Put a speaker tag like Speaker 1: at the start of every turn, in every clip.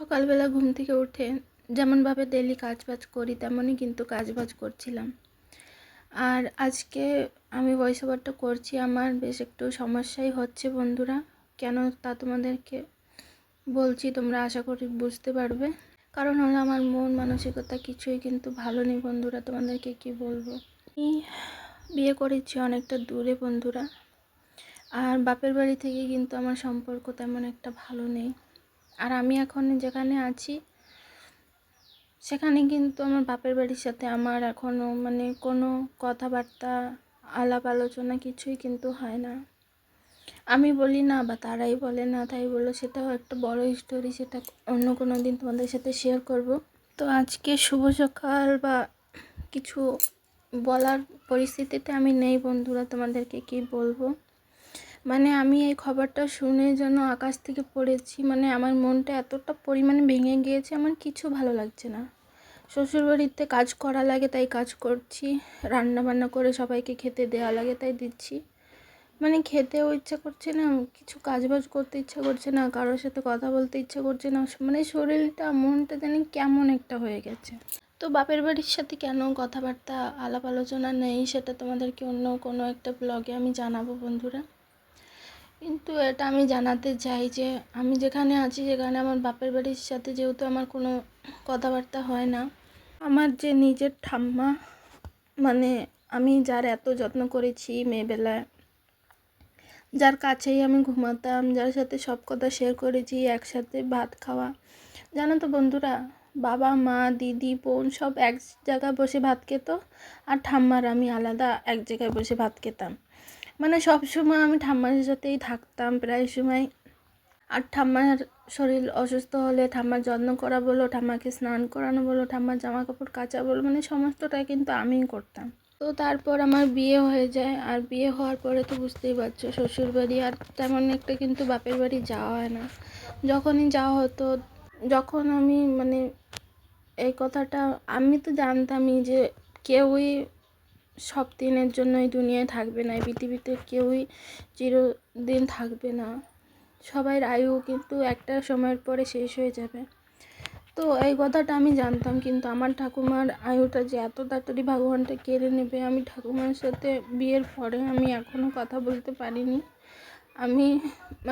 Speaker 1: সকালবেলা ঘুম থেকে উঠে যেমনভাবে ডেইলি কাজবাজ করি তেমনই কিন্তু কাজবাজ করছিলাম। আর আজকে আমি ভয়েস ওভারটা করছি, আমার বেশ একটু সমস্যাই হচ্ছে বন্ধুরা। কেন তা তোমাদেরকে বলছি, তোমরা আশা করি বুঝতে পারবে। কারণ হলো আমার মন মানসিকতা কিছুই কিন্তু ভালো নেই বন্ধুরা, তোমাদেরকে কি বলবো। আমি বিয়ে করেছি অনেকটা দূরে বন্ধুরা, আর বাপের বাড়ি থেকে কিন্তু আমার সম্পর্ক তেমন একটা ভালো নেই। আর আমি এখন যেখানে আছি সেখানে কিন্তু আমার বাপের বাড়ির সাথে আমার এখনও কোনো কথাবার্তা আলাপ আলোচনা কিছুই কিন্তু হয় না। আমি বলি না বা তারাই বলে না, তাই বললো, সেটাও একটা বড় স্টোরি, সেটা অন্য কোনো দিন তোমাদের সাথে শেয়ার করব। তো আজকে শুভ সকাল বা কিছু বলার পরিস্থিতিতে আমি নেই বন্ধুরা, তোমাদেরকে কি বলবো। আমি এই খবরটা শুনে যেন আকাশ থেকে পড়েছি। আমার মনটা এতটা পরিমাণে ভেঙে গিয়েছে, আমার কিছু ভালো লাগছে না। শ্বশুরবাড়িতে কাজ করা লাগে তাই কাজ করছি, রান্না বান্না করে সবাইকে খেতে দেওয়া লাগে তাই দিচ্ছি। খেতেও ইচ্ছা করছে না, কিছু কাজবাজ করতে ইচ্ছা করছে না, কারোর সাথে কথা বলতে ইচ্ছা করছে না। শরীরটা মনটা জানি কেমন একটা হয়ে গেছে। তো বাপের বাড়ির সাথে কেন কথাবার্তা আলাপ আলোচনা নেই সেটা তোমাদেরকে অন্য কোনো একটা ব্লগে আমি জানাবো বন্ধুরা। কিন্তু এটা আমি জানাতে চাই যে আমি যেখানে আছি সেখানে আমার বাপের বাড়ির সাথে যেহেতু আমার কোনো কথাবার্তা হয় না। আমার যে নিজের ঠাম্মা, আমি যার এত যত্ন করেছি মেয়েবেলায়, যার কাছেই আমি ঘুমাতাম, যার সাথে সব কথা শেয়ার করেছি, একসাথে ভাত খাওয়া, জানো তো বন্ধুরা, বাবা মা দিদি বোন সব এক জায়গায় বসে ভাত খেত, আর ঠাম্মার আমি আলাদা এক জায়গায় বসে ভাত খেতাম। সব সময় আমি ঠাম্মার সাথেই থাকতাম প্রায় সময়। আর ঠাম্মার শরীর অসুস্থ হলে ঠাম্মার যত্ন করা বলো, ঠাম্মাকে স্নান করানো বলো, ঠাম্মার জামা কাপড় কাচা বলো, সমস্তটাই কিন্তু আমিই করতাম। তো তারপর আমার বিয়ে হয়ে যায়, আর বিয়ে হওয়ার পরে তো বুঝতেই পারছো শ্বশুর বাড়ি আর তেমন একটা কিন্তু বাপের বাড়ি যাওয়া হয় না। যখনই যাওয়া হতো, যখন আমি এই কথাটা আমি তো জানতামই যে কেউই সব দিনের জন্য এই দুনিয়ায় থাকবে না, এই পৃথিবীতে কেউই চিরদিন থাকবে না, সবাই আয়ু কিন্তু একটা সময়ের পরে শেষ হয়ে যাবে। তো এই কথাটা আমি জানতাম, কিন্তু আমার ঠাকুমার আয়ুটা যে এত তাড়াতাড়ি ভগবানটা কেড়ে নেবে, আমি ঠাকুমার সাথে বিয়ের পরে আমি এখনও কথা বলতে পারিনি।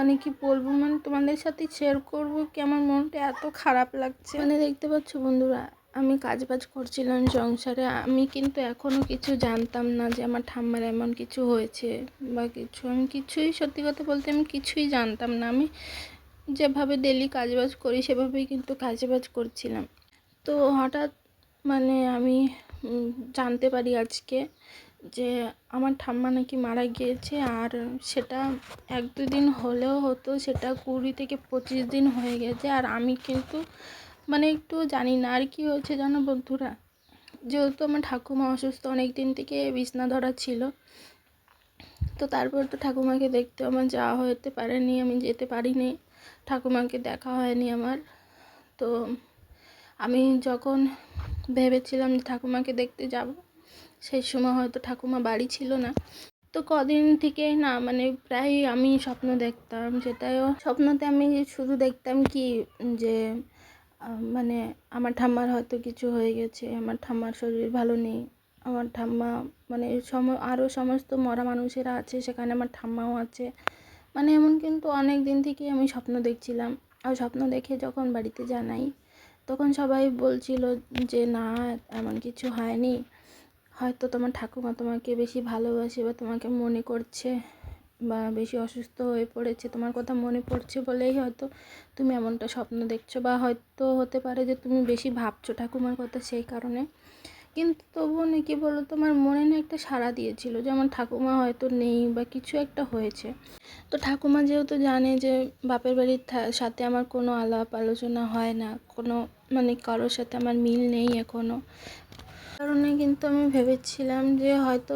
Speaker 1: আমি কি বলবো, তোমাদের সাথে শেয়ার করবো কি আমার মনটা এত খারাপ লাগছে। দেখতে পাচ্ছ বন্ধুরা, আমি কাজবাজ করছিলাম সংসারে, আমি কিন্তু এখনও কিছু জানতাম না যে আমার ঠাম্মার এমন কিছু হয়েছে বা কিছু। আমি কিছুই, সত্যি কথা বলতে আমি কিছুই জানতাম না। আমি যেভাবে ডেলি কাজবাজ করি সেভাবেই কিন্তু কাজবাজ করছিলাম। তো হঠাৎ আমি জানতে পারি আজকে যে আমার ঠাম্মা নাকি মারা গিয়েছে। আর সেটা 1-2 দিন হলেও হতো, সেটা 20 থেকে 25 দিন হয়ে গেছে। আর আমি কিন্তু একটু জানি না আর কি হয়েছে জানো বন্ধুরা। যেহেতু আমার ঠাকুমা অসুস্থ, অনেক দিন থেকে বিছনা ধরা ছিল, তো তারপর তো ঠাকুমাকে দেখতে আমার যাওয়া হতে পারেনি, আমি যেতে পারিনি, ঠাকুমাকে দেখা হয়নি আমার। তো আমি যখন ভেবেছিলাম ঠাকুমাকে দেখতে যাব, সেই সময় হয়তো ঠাকুমা বাড়ি ছিল না। তো কদিন থেকেই না প্রায় আমি স্বপ্ন দেখতাম, সেটাও স্বপ্নতে আমি শুধু দেখতাম কি যে আমার ঠাম্মার হয়তো কিছু হয়ে গেছে, আমার ঠাম্মার শরীর ভালো নেই, আমার ঠাম্মা আরও সমস্ত মরা মানুষেরা আছে সেখানে আমার ঠাম্মাও আছে। এমন কিন্তু অনেক দিন থেকেই আমি স্বপ্ন দেখছিলাম। আর স্বপ্ন দেখে যখন বাড়িতে জানাই, তখন সবাই বলছিল যে না, এমন কিছু হয়নি, হয়তো তোমার ঠাকুমা তোমাকে বেশি ভালোবাসে বা তোমাকে মনে করছে বা বেশি অসুস্থ হয়ে পড়েছে, তোমার কথা মনে পড়ছে বলেই হয়তো তুমি এমনটা স্বপ্ন দেখছো, বা হয়তো হতে পারে যে তুমি বেশি ভাবছো ঠাকুমার কথা সেই কারণে। কিন্তু তবুও নাকি বলো, তোমার মনে না একটা সাড়া দিয়েছিল যে আমার ঠাকুমা হয়তো নেই বা কিছু একটা হয়েছে। তো ঠাকুমা যেহেতু জানে যে বাপের বাড়ির সাথে আমার কোনো আলাপ আলোচনা হয় না, কোনো কারোর সাথে আমার মিল নেই এখনও, কারণে কিন্তু আমি ভেবেছিলাম যে হয়তো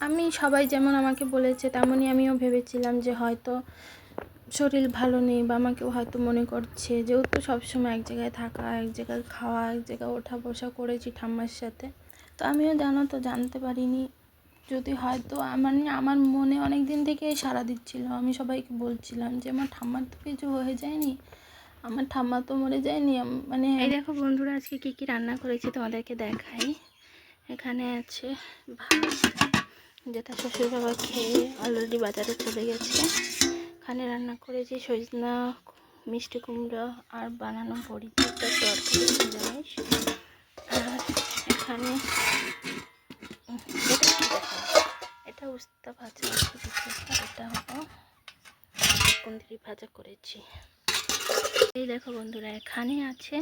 Speaker 1: আমি সবাই যেমন আমাকে বলেছে তেমনই আমিও ভেবেছিলাম যে হয়তো শরীর ভালো নেই বা আমাকেও হয়তো মনে করছে, যেহেতু সবসময় এক জায়গায় থাকা, এক জায়গায় খাওয়া, এক জায়গায় ওঠা বসা করেছি ঠাম্মার সাথে। তো আমিও জানতে পারিনি যদি হয়তো আমার মনে অনেক দিন থেকে সাড়া দিচ্ছিল, আমি সবাইকে বলছিলাম যে আমার ঠাম্মার তো কিছু হয়ে যায়নি, আমার ঠাম্মা তো মরে যায়নি, মানে এই দেখো বন্ধুরা আজকে কী কী রান্না করেছি তোমাদেরকে দেখাই। এখানে আছে ভাত, যেটা শ্বশুর বাবা খেয়ে অলরেডি বাজারে চলে গেছে। এখানে রান্না করেছি সজনা, মিষ্টি কুমড়া আর বানানো বড়ি দিয়ে একটা তরকারি নিরামিষ। আর এখানে এটা উস্তা ভাজা আছে, আর এটা হলো কুঁদরি ভাজা করেছি। এই দেখো বন্ধুরা এখানে আছে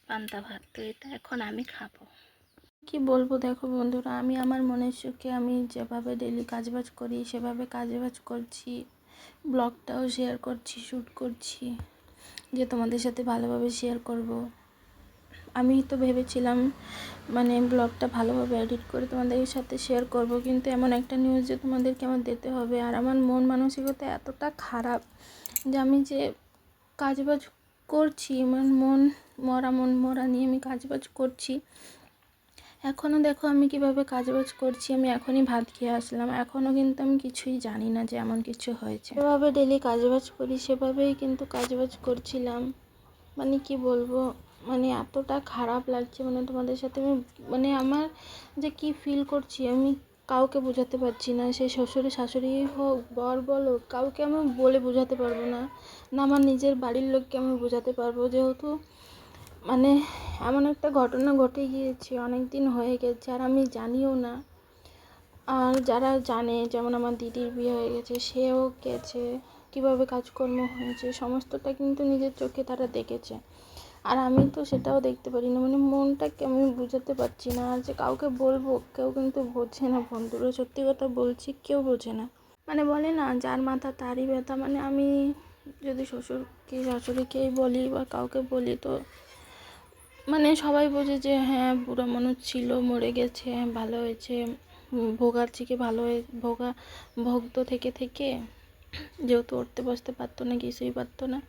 Speaker 1: পান্তা ভাত, তো এটা এখন আমি খাবো। কি বলবো দেখো বন্ধুরা, আমি আমার মনের সুখে আমি যেভাবে ডেলি কাজবাজ করি সেভাবে কাজবাজ করছি, ব্লগটাও শেয়ার করছি, শ্যুট করছি যে তোমাদের সাথে ভালোভাবে শেয়ার করব। আমি তো ভেবেছিলাম মানে ব্লগটা ভালোভাবে এডিট করে তোমাদের সাথে শেয়ার করব, কিন্তু এমন একটা নিউজ যে তোমাদেরকে আমার দিতে হবে। আর আমার মন মানসিকতা এতটা খারাপ যে আমি যে কাজবাজ করছি, আমার মন মরা নিয়ে আমি কাজবাজ করছি। এখনও দেখো আমি কিভাবে কাজবাজ করছি, আমি এখনই ভাত খেয়ে আসলাম, এখনও কিন্তু আমি কিছুই জানি না যে এমন কিছু হয়েছে। যেভাবে ডেলি কাজবাজ করি সেভাবেই কিন্তু কাজবাজ করছিলাম। মানে কি বলবো, মানে এতটা খারাপ লাগছে, মানে তোমাদের সাথে আমি মানে আমার যে কি ফিল করছি আমি কাউকে বোঝাতে পারছি না। সে শ্বশুর শাশুড়ি হোক, বর বলো, কাউকে আমি বলে বোঝাতে পারবো না, না আমার নিজের বাড়ির লোককে আমি বোঝাতে পারবো। যেহেতু মানে এমন একটা ঘটনা ঘটে গিয়েছে, অনেক দিন হয়ে গেছে আর আমি জানিও না। আর যারা জানে, যেমন আমার দিদির বিয়ে হয়ে গেছে, সেও গেছে, কীভাবে কাজকর্ম হয়েছে সমস্তটা কিন্তু নিজের চোখে তারা দেখেছে। আর আমি তো সেটাও দেখতে পারি না, মানে মনটাকে আমি বুঝাতে পারছি না। আর যে কাউকে বলবো কেউ কিন্তু বোঝে না বন্ধুরা, সত্যি কথা বলছি, কেউ বোঝে না। মানে বলে না যার মাথা তারই ব্যথা, মানে আমি যদি শ্বশুরকে শাশুড়িকেই বলি বা কাউকে বলি তো মানে সবাই বোঝে যে হ্যাঁ বুড়ো মানুষ ছিল, মরে গেছে, ভালো হয়েছে, ভোগার থেকে ভালো হয়ে ভোগতো থেকে থেকে যেহেতু উঠতে বসতে পারতো না, কিছুই পারতো না,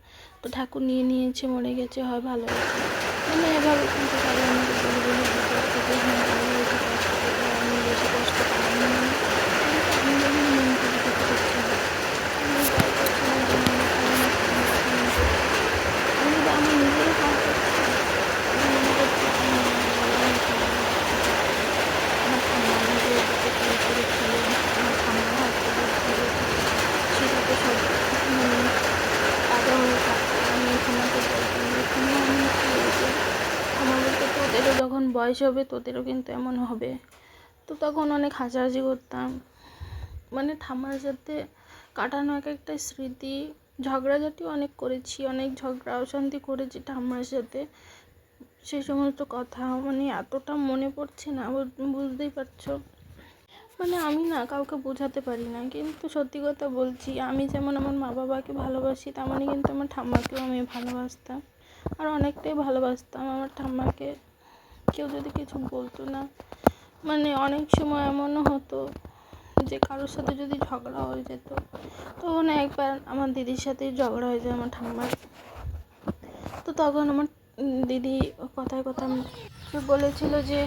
Speaker 1: তো ঠাকুর নিয়ে নিয়েছে, মরে গেছে, হয় ভালো হয়েছে। মানে এভাবে কিন্তু সবাই আমাকে বলে বলে বুঝাচ্ছে যে হ্যাঁ ভালো হয়েছে, কষ্ট করে আমি বেশি কষ্ট পাইনি। কিন্তু আমি যখন মন থেকে কিছু করছি না, আমি যাই করছি না কেন, আমি যদি আমার নিজের হাত করছি, আমি মনে করছি আমার ঠাম্মা নিজে ওটাকে তৈরি করেছিল, আমার ঠাম্মার হাত করেছিল, সেটাতে সব মানে তাজা হয়ে থাকতো। আমি ঠাম্মাকে বলতাম যে ঠাম্মা আমি কী হয়েছে, ঠাম্মা বলতে তোদেরও যখন বয়স হবে তোদেরও কিন্তু এমন হবে। তো তখন অনেক হাসাহাসি করতাম, মানে ঠাম্মার সাথে কাটানো এক একটা স্মৃতি। ঝগড়াঝাটিও অনেক করেছি, অনেক ঝগড়া অশান্তি করেছি ঠাম্মার সাথে। সেই সমস্ত কথা মানে এতটা মনে পড়ছে না, বুঝতেই পারছো। মানে আমি না কাউকে বোঝাতে পারি না, কিন্তু সত্যি কথা বলছি, আমি যেমন আমার মা বাবাকে ভালোবাসি তেমনই কিন্তু আমার ঠাম্মাকেও আমি ভালোবাসতাম, আর অনেকটাই ভালোবাসতাম আমার ঠাম্মাকে। কেউ যদি কিছু বলতো না, মানে অনেক সময় এমনও হতো যে কারোর সাথে যদি ঝগড়া হয়ে যেত, তখন একবার আমার দিদির সাথেই ঝগড়া হয়ে যায় আমার ঠাম্মার। তো তখন আমার দিদি কথায় কথা বলেছিল যে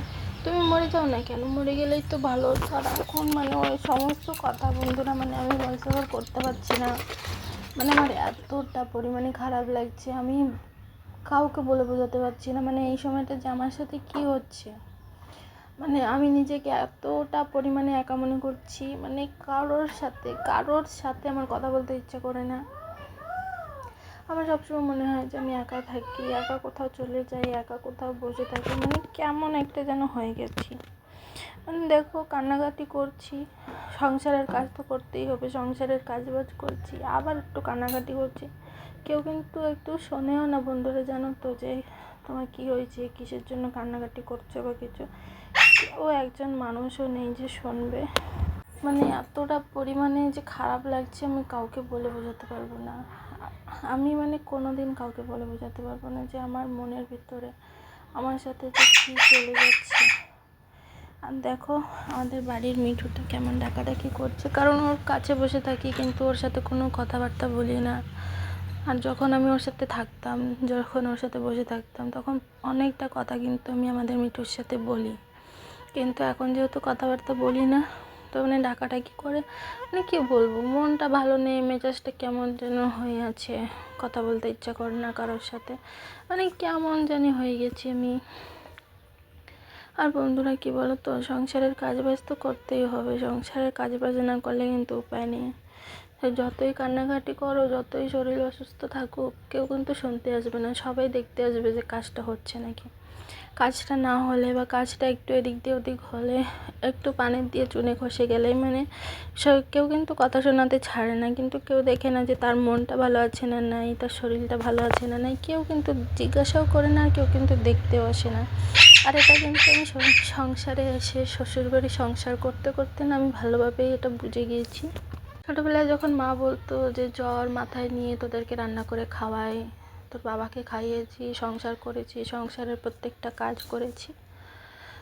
Speaker 1: তুমি মরে যাও না কেন, মরে গেলেই তো ভালো। আর এখন মানে ওই সমস্ত কথা বন্ধুরা মানে আমি ভয়েস ওভার করতে পারছি না, মানে আমার এতটা পরিমাণে খারাপ লাগছে, আমি কাউকে বলে বোঝাতে পারছি না। মানে এই সময়টা যে আমার সাথে কী হচ্ছে, মানে আমি নিজেকে এতটা পরিমাণে একা মনে করছি, মানে কারোর সাথে আমার কথা বলতে ইচ্ছা করে না। আমার সবসময় মনে হয় যে আমি একা থাকি, একা কোথাও চলে যাই, একা কোথাও বসে থাকি, মানে কেমন একটা যেন হয়ে গেছি। মানে দেখো কান্নাকাটি করছি, সংসারের কাজ তো করতেই হবে, সংসারের কাজবাজ করছি, আবার একটু কান্নাকাটি করছি, কেউ কিন্তু একটু শোনেও না বন্ধুরা, জানো তো যে তোমার কী হয়েছে, কিসের জন্য কান্নাকাটি করছো বা কিছু, ও একজন মানুষও নেই যে শুনবে। মানে এতটা পরিমাণে যে খারাপ লাগছে আমি কাউকে বলে বোঝাতে পারবো না। আমি মানে কোনো দিন কাউকে বলে বোঝাতে পারবো না যে আমার মনের ভিতরে আমার সাথে যে কী চলে যাচ্ছে। আর দেখো আমাদের বাড়ির মিঠুটা কেমন ডাকাডাকি করছে, কারণ ওর কাছে বসে থাকি কিন্তু ওর সাথে কোনো কথাবার্তা বলি না। আর যখন আমি ওর সাথে থাকতাম, যখন ওর সাথে বসে থাকতাম, তখন অনেকটা কথা কিন্তু আমি আমাদের মিঠুর সাথে বলি, কিন্তু এখন যেহেতু কথাবার্তা বলি না, তো মানে ডাকাডাকি করে, মানে কী বলবো, মনটা ভালো নেই, মেজাজটা কেমন যেন হয়ে আছে, কথা বলতে ইচ্ছা করে না কারোর সাথে, মানে কেমন জানি হয়ে গেছি আমি। আর বন্ধুরা কী বলো তো, সংসারের কাজবাজ তো করতেই হবে, সংসারের কাজবাজ না করলে কিন্তু উপায় নেই। যতই কান্নাকাটি করো, যতই শরীর অসুস্থ থাকুক, কেউ কিন্তু শুনতে আসবে না, সবাই দেখতে আসবে যে কাজটা হচ্ছে নাকি। কাজটা না হলে বা কাজটা একটু এদিক দিয়ে ওদিক হলে, একটু পানির দিয়ে চুনে খসে গেলেই মানে কেউ কিন্তু কথা শোনাতে ছাড়ে না, কিন্তু কেউ দেখে না যে তার মনটা ভালো আছে না নাই, তার শরীরটা ভালো আছে না নাই, কেউ কিন্তু জিজ্ঞাসাও করে না, আর কেউ কিন্তু দেখতেও আসে না। আর এটা কিন্তু আমি সংসারে এসে, শ্বশুরবাড়ি সংসার করতে করতে না আমি ভালোভাবেই এটা বুঝে গিয়েছি। ছোটোবেলায় যখন মা বলতো যে জ্বর মাথায় নিয়ে তোদেরকে রান্না করে খাওয়াই, তোর বাবাকে খাইয়েছি, সংসার করেছি, সংসারের প্রত্যেকটা কাজ করেছি,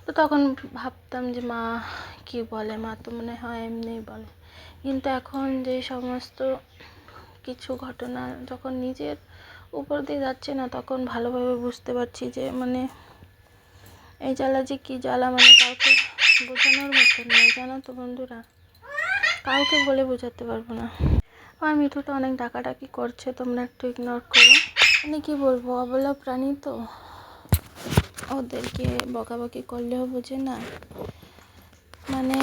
Speaker 1: তো তখন ভাবতাম যে মা কি বলে, মা তো মনে হয় এমনিই বলে। কিন্তু এখন যে সমস্ত কিছু ঘটনা যখন নিজের উপর দিয়ে যাচ্ছে না, তখন ভালোভাবে বুঝতে পারছি যে মানে এই জ্বালা যে কী জ্বালা, মানে কাউকে বোঝানোর মতো নেই, জানো তো বন্ধুরা, কাউকে বলে বোঝাতে পারবো না। আমার মিঠুটা অনেক ডাকাডাকি করছে, তোমরা একটু ইগনোর করো। মানে কি বলবো, অবলা প্রাণী তো, ওদেরকে বকাবকি করলেও বোঝে না। মানে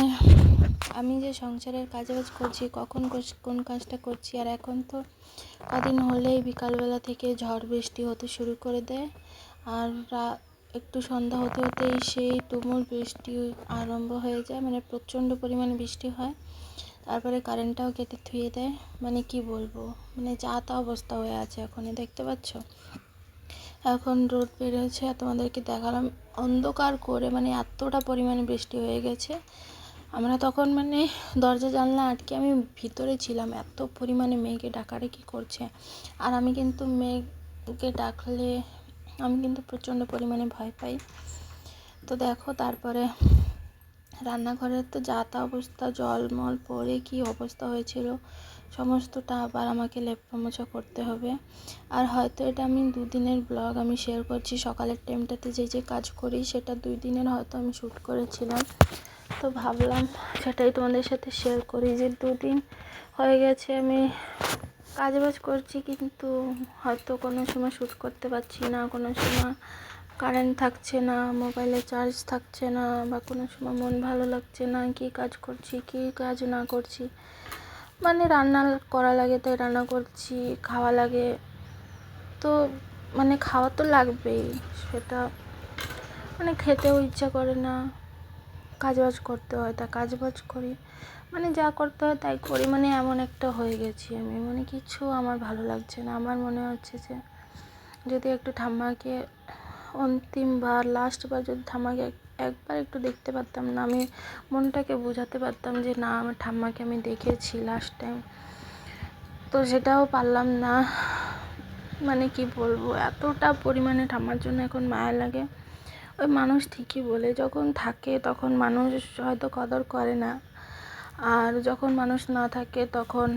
Speaker 1: আমি যে সংসারের কাজবাজ করছি, কখন কোন কাজটা করছি, আর এখন তো কদিন হলেই বিকালবেলা থেকে ঝড় বৃষ্টি হতে শুরু করে দেয়, আর একটু সন্ধ্যা হতে হতেই সেই তুমুল বৃষ্টি আরম্ভ হয়ে যায়, মানে প্রচণ্ড পরিমাণে বৃষ্টি হয়, তারপরে কারেন্টটাও কেটে থুয়ে দেয়। মানে কি বলবো, মানে যা তা অবস্থা হয়ে আছে এখন, দেখতে পাচ্ছ এখন রোদ বেরিয়েছে, তোমাদেরকে দেখালাম অন্ধকার করে, মানে এতটা পরিমাণে বৃষ্টি হয়ে গেছে। আমরা তখন মানে দরজা জানলা আটকে আমি ভিতরে ছিলাম, এত পরিমাণে মেঘে ডাকাডাকি করছে, আর আমি কিন্তু মেঘকে ডাকলে আমি কিন্তু প্রচণ্ড পরিমাণে ভয় পাই। তো দেখো তারপরে রান্নাঘরের তো যা তা অবস্থা, জলমল পড়ে কি অবস্থা হয়েছিল, সমস্তটা আবার আমাকে লেপা মোছা করতে হবে। আর হয়তো এটা আমি 2 দিনের ব্লগ আমি শেয়ার করছি, সকালের টাইমটাতে যে কাজ করি সেটা 2 দিনের হয়তো আমি শ্যুট করেছিলাম, তো ভাবলাম সেটাই তোমাদের সাথে শেয়ার করি যে 2 দিন হয়ে গেছে আমি কাজবাজ করছি, কিন্তু হয়তো কোনো সময় শ্যুট করতে পারছি না, কোনো সময় কারেন্ট থাকছে না, মোবাইলে চার্জ থাকছে না, বা কোনো সময় মন ভালো লাগছে না, কী কাজ করছি কী কাজ না করছি, মানে রান্না করা লাগে তাই রান্না করছি, খাওয়া লাগে তো মানে খাওয়া তো লাগবেই, সেটা মানে খেতেও ইচ্ছা করে না, কাজবাজ করতে হয় তা কাজবাজ করি, মানে যা করতে হয় তাই করি, মানে এমন একটা হয়ে গেছি আমি, মানে কিছু আমার ভালো লাগছে না। আমার মনে হচ্ছে যে যদি একটু ঠাম্মাকে অন্তিমবার লাস্টবার যদি ঠাম্মাকে একবার একটু দেখতে পারতাম না, আমি মনটাকে বোঝাতে পারতাম যে না আমার ঠাম্মাকে আমি দেখেছি লাস্ট টাইম, তো সেটাও পারলাম না। মানে কি বলবো, এতটা পরিমাণে ঠাম্মার জন্য এখন মায়া লাগে। ওই মানুষ ঠিকই বলে, যখন থাকে তখন মানুষ হয়তো কদর করে না, আর যখন মানুষ না থাকে তখন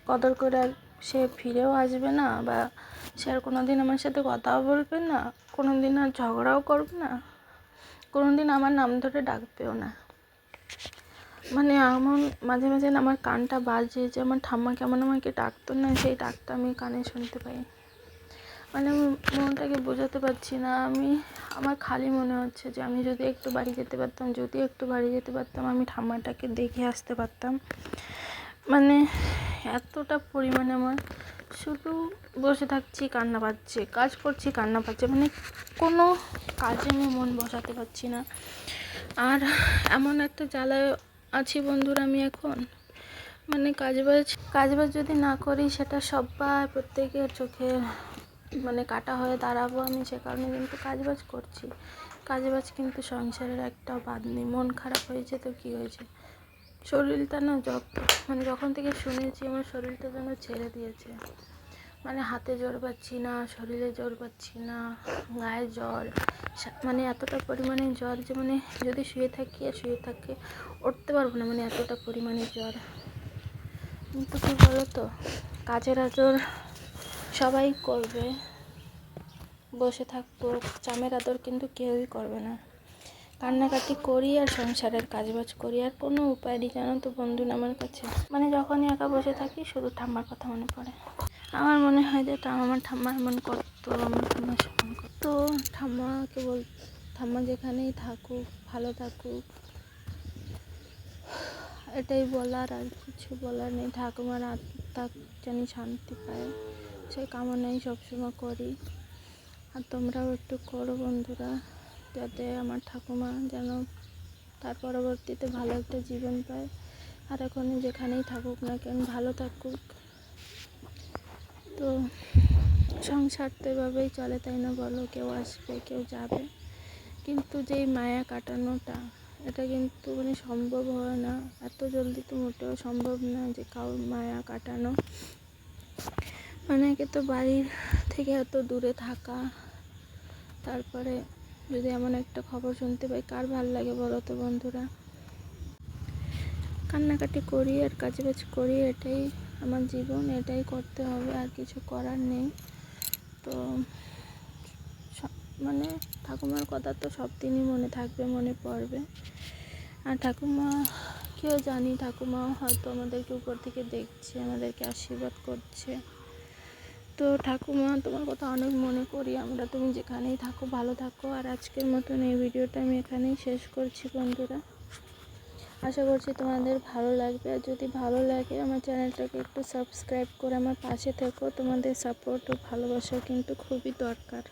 Speaker 1: কদর করে আর সে ফিরেও আসবে না, বা সে আর কোনো দিন আমার সাথে কথাও বলবে না, কোনো দিন আর ঝগড়াও করবে না, কোনো দিন আমার নাম ধরে ডাকবেও না। মানে এমন মাঝে মাঝে না আমার কানটা বাজে যে আমার ঠাম্মা কেমন আমাকে ডাকতো না, সেই ডাকটা আমি কানে শুনতে পাই, মানে আমি মনটাকে বোঝাতে পারছি না। আমার খালি মনে হচ্ছে যে আমি যদি একটু বাড়ি যেতে পারতাম, আমি ঠাম্মাটাকে দেখে আসতে পারতাম। মানে এতটা পরিমাণে আমার শুধু বসে থাকছি কান্না পাচ্ছে, কাজ করছি কান্না পাচ্ছে, মানে কোনো কাজে আমি মন বসাতে পারছি না। আর এমন একটা জ্বালায় আছি বন্ধুরা আমি এখন, মানে কাজবাজ যদি না করি সেটা সবাই প্রত্যেকের চোখে মানে কাটা হয়ে দাঁড়াবো আমি, সে কারণে কিন্তু কাজবাজ করছি। কাজবাজ কিন্তু সংসারের একটা বাদ নেই। মন খারাপ হয়েছে তো কী হয়েছে, শরীরটা না মানে যখন থেকে শুনেছি আমার শরীরটা যেন ছেড়ে দিয়েছে, মানে হাতে জোর পাচ্ছি না, শরীরে জোর পাচ্ছি না, গায়ে জ্বর, মানে এতটা পরিমাণে জ্বর যে মানে যদি শুয়ে থাকি উঠতে পারবো না, মানে এতটা পরিমাণে জ্বর। কিন্তু কী বলো তো, কাজের আদর সবাই করবে, বসে থাকবো চামের আদর কিন্তু কেউই করবে না। কান্নাকাটি করি আর সংসারের কাজবাজ করি, আর কোনো উপায় নেই জানো তো বন্ধু আমার কাছে। মানে যখনই একা বসে থাকি শুধু ঠাম্মার কথা মনে পড়ে। আমার মনে হয় যে আমার ঠাম্মা এমন করতো, আমার ঠাম্মা সেমন করতো। ঠাম্মাকে ঠাম্মা যেখানেই থাকুক ভালো থাকুক, এটাই বলার, আর কিছু বলার নেই। ঠাকুমার আত্মা জানি শান্তি পায়, সেই কামনাই সবসময় করি। আর তোমরাও একটু করো বন্ধুরা, যাতে আমার ঠাকুমা যেন তার পরবর্তীতে ভালো একটা জীবন পায়, আর এখন যেখানেই থাকুক না কেন ভালো থাকুক। তো সংসার তো এভাবেই চলে, তাই না বলো? কেউ আসবে কেউ যাবে, কিন্তু যেই মায়া কাটানোটা, এটা কিন্তু মানে সম্ভব হয় না এত জলদি, তো মোটেও সম্ভব না যে কারোর মায়া কাটানো। অনেকে তো বাড়ির থেকে এত দূরে থাকা, তারপরে যদি এমন একটা খবর শুনতে পাই, কার ভাল লাগে বলো তো বন্ধুরা? কান্নাকাটি করি আর কাজবাজ করি, এটাই আমার জীবন, এটাই করতে হবে, আর কিছু করার নেই। তো মানে ঠাকুমার কথা তো সব দিনই মনে থাকবে, মনে পড়বে। আর ঠাকুমাকেও জানি, ঠাকুমাও হয়তো আমাদেরকে উপর থেকে দেখছে, আমাদেরকে আশীর্বাদ করছে। তো ঠাকুমা, তোমার কথা অনেক মনে করি আমরা। তুমি যেখানেই থাকো ভালো থাকো। আর আজকের মতন এই ভিডিওটা আমি এখানেই শেষ করছি বন্ধুরা। আশা করছি তোমাদের ভালো লাগবে, আর যদি ভালো লাগে আমার চ্যানেলটাকে একটু সাবস্ক্রাইব করে আমার পাশে থেকো। তোমাদের সাপোর্ট ও ভালোবাসা কিন্তু খুবই দরকার।